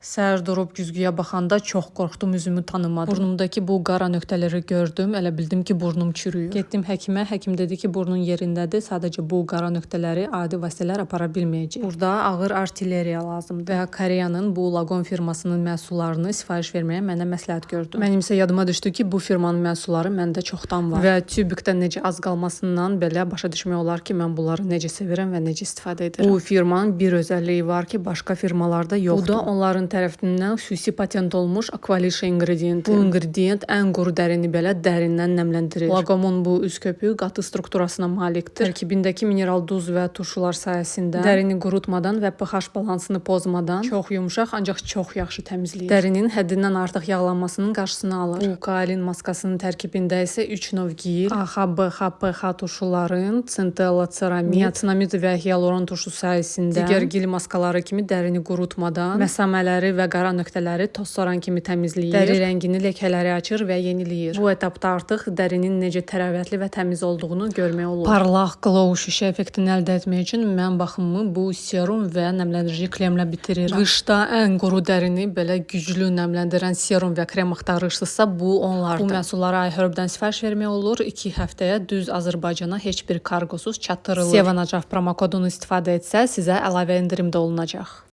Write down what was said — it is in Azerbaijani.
Səhər durub güzgüyə baxanda çox qorxdum, üzümü tanımadım. Burnumdakı bu qara nöqtələri gördüm, elə bildim ki, burnum çürüyür. Getdim həkimə, həkim dedi ki, burnun yerindədir, sadəcə bu qara nöqtələri adi vasitələr apara bilməyəcək. Burada ağır artilleriya lazımdır və Koreyanın bu Lagon firmasının məhsullarını sifariş verməyə mənə məsləhət gördü. Mənim isə yadıma düşdü ki, bu firmanın məhsulları məndə çoxdan var və tübükdə necə az qalmasından belə başa düşmək olar ki, mən bunları necə sevirəm və necə istifadə edirəm. Bu firmanın bir özəlliyi var ki, başqa firmalarda yoxdur. Bu da onların tərəfindən xüsusi patent olmuş Aqualisha ingrediyenti. Bu ingrediyent ən quru dərini belə dərindən nəmləndirir. Lagomun bu üz köpüyü qatı strukturasına malikdir. Tərkibindəki mineral duz və turşular sayəsində dərini qurutmadan və pH balansını pozmadan çox yumşaq, ancaq çox yaxşı təmizləyir. Dərinin həddindən artıq yağlanmasının qarşısını alır. Bu kaolin maskasının tərkibində isə 3 növ gil, AHB, HPH turşuların, Centella, ceramid, niacinamid və hyaluron turşu sayəsində digər gil maskaları kimi dərini qurutmadan məsamələri və qara nöqtələri toz soran kimi təmizləyir. Dəri rəngini, ləkələri açır və yeniləyir. Bu etapda artıq dərinin necə tərəvətli və təmiz olduğunu görmək olur. Parlaq glow şüşə effektini əldə etmək üçün mən baxımımı bu serum və nəmləndirici kremlə bitirirəm. Qışda ən quru dərini belə güclü nəmləndirən serum və krem axtarırsınızsa bu onlardır. Bu məhsulları iHerb-dən sifariş vermək olur. 2 həftəyə düz Azərbaycana heç bir kargosuz çatdırılır. Sevanacaq promo kodunu istifadə etsəz sizə əlavə endirim də olunacaq.